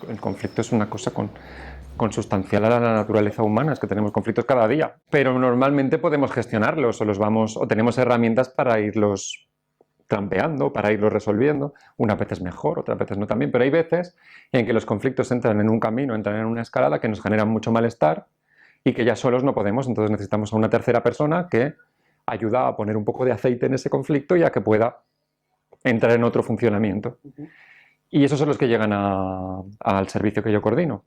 El conflicto es una cosa consustancial a la naturaleza humana, es que tenemos conflictos cada día, pero normalmente podemos gestionarlos o tenemos herramientas para irlos trampeando, para irlos resolviendo. Unas veces mejor, otras veces no también, pero hay veces en que los conflictos entran en un camino, entran en una escalada que nos generan mucho malestar y que ya solos no podemos, entonces necesitamos a una tercera persona que ayuda a poner un poco de aceite en ese conflicto y a que pueda entrar en otro funcionamiento. Y esos son los que llegan al servicio que yo coordino.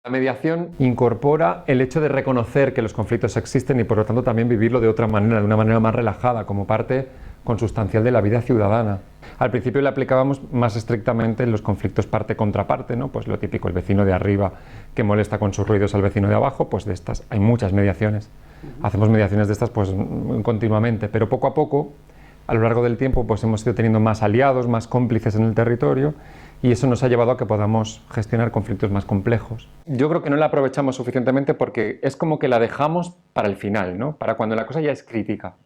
La mediación incorpora el hecho de reconocer que los conflictos existen y por lo tanto también vivirlo de otra manera, de una manera más relajada, como parte consustancial de la vida ciudadana. Al principio le aplicábamos más estrictamente en los conflictos parte contra parte, ¿no? Pues lo típico, el vecino de arriba que molesta con sus ruidos al vecino de abajo, pues de estas hay muchas mediaciones. Hacemos mediaciones de estas pues continuamente, pero poco a poco, a lo largo del tiempo, pues hemos ido teniendo más aliados, más cómplices en el territorio y eso nos ha llevado a que podamos gestionar conflictos más complejos. Yo creo que no la aprovechamos suficientemente porque es como que la dejamos para el final, ¿no? Para cuando la cosa ya es crítica.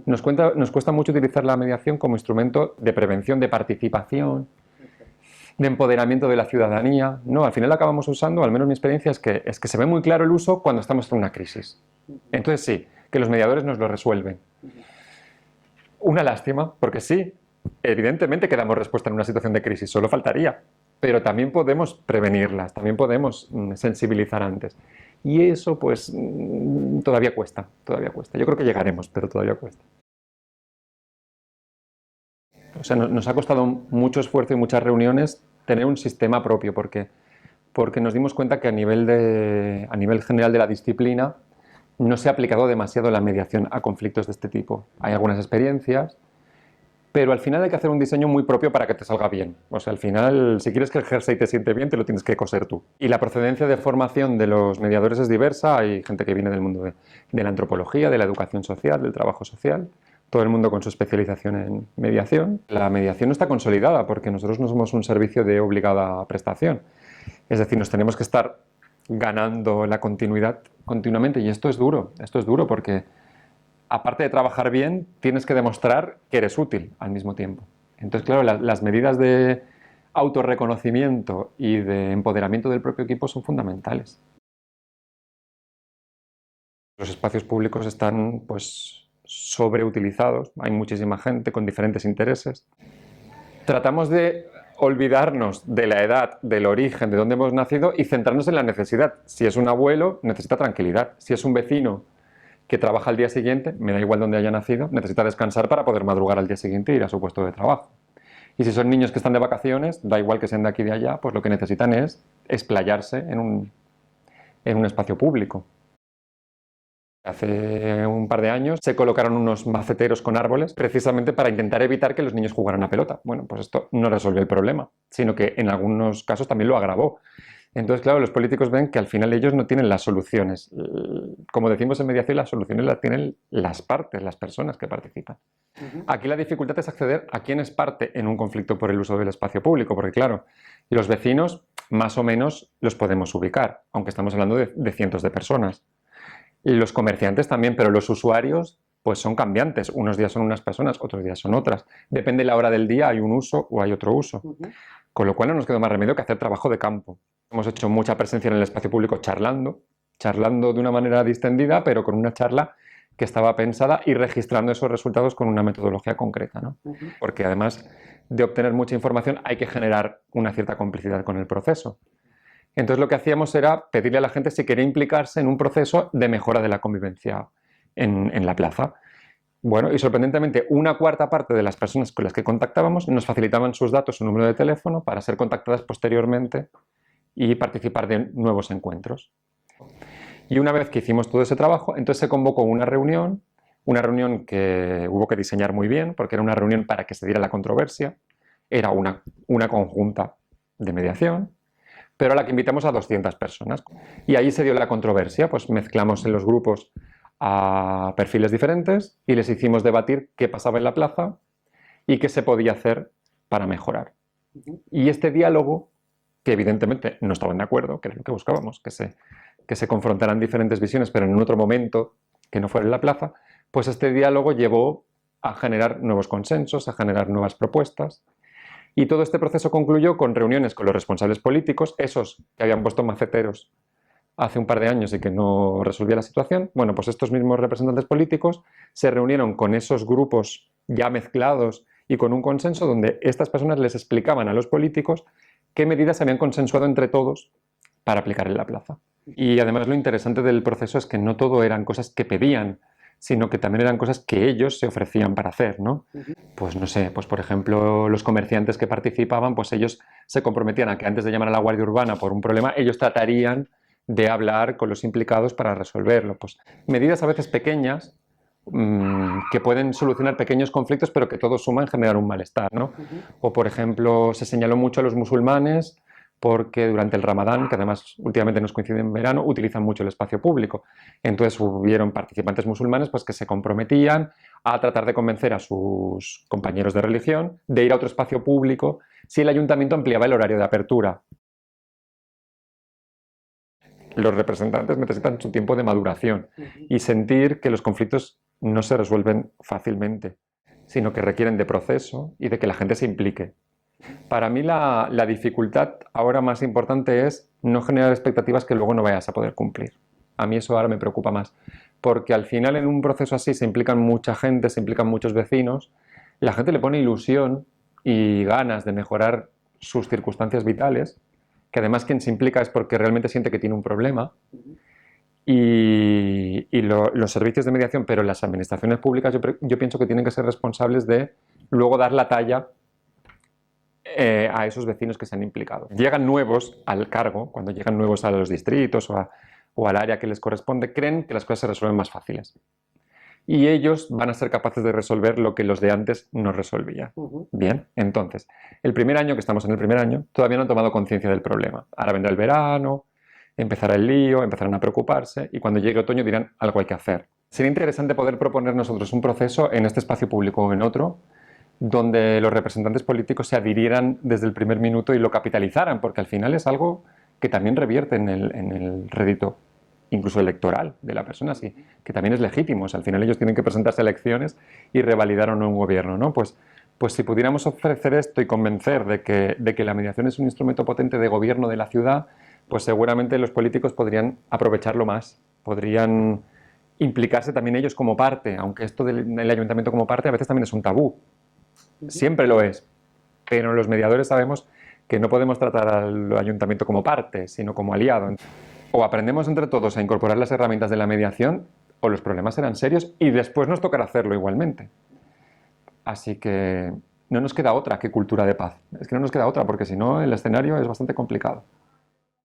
Nos cuesta mucho utilizar la mediación como instrumento de prevención, de participación, de empoderamiento de la ciudadanía. No, al final la acabamos usando, al menos mi experiencia es que se ve muy claro el uso cuando estamos en una crisis. Entonces sí, que los mediadores nos lo resuelven. Una lástima, porque sí, evidentemente que damos respuesta en una situación de crisis, solo faltaría, pero también podemos prevenirlas, también podemos sensibilizar antes. Y eso pues todavía cuesta, todavía cuesta. Yo creo que llegaremos, pero todavía cuesta. O sea, nos ha costado mucho esfuerzo y muchas reuniones tener un sistema propio, porque nos dimos cuenta que a nivel general de la disciplina no se ha aplicado demasiado la mediación a conflictos de este tipo. Hay algunas experiencias, pero al final hay que hacer un diseño muy propio para que te salga bien. O sea, al final, si quieres que el jersey te siente bien, te lo tienes que coser tú. Y la procedencia de formación de los mediadores es diversa. Hay gente que viene del mundo de la antropología, de la educación social, del trabajo social. Todo el mundo con su especialización en mediación. La mediación no está consolidada porque nosotros no somos un servicio de obligada prestación. Es decir, nos tenemos que estar ganando la continuidad continuamente y esto es duro porque aparte de trabajar bien, tienes que demostrar que eres útil al mismo tiempo. Entonces, claro, las medidas de autorreconocimiento y de empoderamiento del propio equipo son fundamentales. Los espacios públicos están pues sobreutilizados, hay muchísima gente con diferentes intereses. Tratamos de olvidarnos de la edad, del origen, de dónde hemos nacido y centrarnos en la necesidad. Si es un abuelo, necesita tranquilidad. Si es un vecino que trabaja al día siguiente, me da igual dónde haya nacido, necesita descansar para poder madrugar al día siguiente e ir a su puesto de trabajo. Y si son niños que están de vacaciones, da igual que sean de aquí y de allá, pues lo que necesitan es explayarse en un espacio público. Hace un par de años se colocaron unos maceteros con árboles precisamente para intentar evitar que los niños jugaran a pelota. Bueno, pues esto no resolvió el problema, sino que en algunos casos también lo agravó. Entonces, claro, los políticos ven que al final ellos no tienen las soluciones. Como decimos en mediación, las soluciones las tienen las partes, las personas que participan. Aquí la dificultad es acceder a quién es parte en un conflicto por el uso del espacio público, porque claro, los vecinos más o menos los podemos ubicar, aunque estamos hablando de cientos de personas. Y los comerciantes también, pero los usuarios pues son cambiantes. Unos días son unas personas, otros días son otras. Depende de la hora del día, hay un uso o hay otro uso. Con lo cual no nos queda más remedio que hacer trabajo de campo. Hemos hecho mucha presencia en el espacio público charlando de una manera distendida, pero con una charla que estaba pensada y registrando esos resultados con una metodología concreta, ¿no? Porque además de obtener mucha información hay que generar una cierta complicidad con el proceso. Entonces lo que hacíamos era pedirle a la gente si quería implicarse en un proceso de mejora de la convivencia en la plaza. Bueno, y sorprendentemente una cuarta parte de las personas con las que contactábamos nos facilitaban sus datos, su número de teléfono para ser contactadas posteriormente y participar de nuevos encuentros. Y una vez que hicimos todo ese trabajo, entonces se convocó una reunión que hubo que diseñar muy bien porque era una reunión para que se diera la controversia, era una conjunta de mediación, pero a la que invitamos a 200 personas. Y ahí se dio la controversia, pues mezclamos en los grupos a perfiles diferentes y les hicimos debatir qué pasaba en la plaza y qué se podía hacer para mejorar. Y este diálogo, que evidentemente no estaban de acuerdo, que era lo que buscábamos, que se confrontaran diferentes visiones, pero en otro momento que no fuera en la plaza, pues este diálogo llevó a generar nuevos consensos, a generar nuevas propuestas. Y todo este proceso concluyó con reuniones con los responsables políticos, esos que habían puesto maceteros hace un par de años y que no resolvía la situación. Bueno, pues estos mismos representantes políticos se reunieron con esos grupos ya mezclados y con un consenso donde estas personas les explicaban a los políticos qué medidas se habían consensuado entre todos para aplicar en la plaza. Y además lo interesante del proceso es que no todo eran cosas que pedían, sino que también eran cosas que ellos se ofrecían para hacer, ¿no? Pues no sé, pues por ejemplo los comerciantes que participaban, pues ellos se comprometían a que antes de llamar a la Guardia Urbana por un problema, ellos tratarían de hablar con los implicados para resolverlo. Pues medidas a veces pequeñas que pueden solucionar pequeños conflictos, pero que todos suman generar un malestar, ¿no? O por ejemplo, se señaló mucho a los musulmanes porque durante el Ramadán, que además últimamente nos coincide en verano, utilizan mucho el espacio público. Entonces hubieron participantes musulmanes pues, que se comprometían a tratar de convencer a sus compañeros de religión de ir a otro espacio público si el ayuntamiento ampliaba el horario de apertura. Los representantes necesitan su tiempo de maduración y sentir que los conflictos no se resuelven fácilmente, sino que requieren de proceso y de que la gente se implique. Para mí la dificultad ahora más importante es no generar expectativas que luego no vayas a poder cumplir. A mí eso ahora me preocupa más, porque al final en un proceso así se implican mucha gente, se implican muchos vecinos, la gente le pone ilusión y ganas de mejorar sus circunstancias vitales, que además quien se implica es porque realmente siente que tiene un problema, y los servicios de mediación, pero las administraciones públicas yo pienso que tienen que ser responsables de luego dar la talla a esos vecinos que se han implicado. Llegan nuevos al cargo, cuando llegan nuevos a los distritos o al área que les corresponde, creen que las cosas se resuelven más fáciles. Y ellos van a ser capaces de resolver lo que los de antes no resolvían. Bien, entonces, el primer año, que estamos en el primer año, todavía no han tomado conciencia del problema. Ahora vendrá el verano, empezará el lío, empezarán a preocuparse y cuando llegue otoño dirán algo hay que hacer. Sería interesante poder proponer nosotros un proceso en este espacio público o en otro donde los representantes políticos se adhirieran desde el primer minuto y lo capitalizaran, porque al final es algo que también revierte en el rédito, incluso electoral, de la persona, sí, que también es legítimo. O sea, al final ellos tienen que presentarse a elecciones y revalidar o no un gobierno, ¿no? Pues si pudiéramos ofrecer esto y convencer de que la mediación es un instrumento potente de gobierno de la ciudad, pues seguramente los políticos podrían aprovecharlo más, podrían implicarse también ellos como parte, aunque esto del ayuntamiento como parte a veces también es un tabú. Siempre lo es, pero los mediadores sabemos que no podemos tratar al ayuntamiento como parte, sino como aliado. O aprendemos entre todos a incorporar las herramientas de la mediación, o los problemas serán serios y después nos tocará hacerlo igualmente. Así que no nos queda otra que cultura de paz. Es que no nos queda otra, porque si no el escenario es bastante complicado.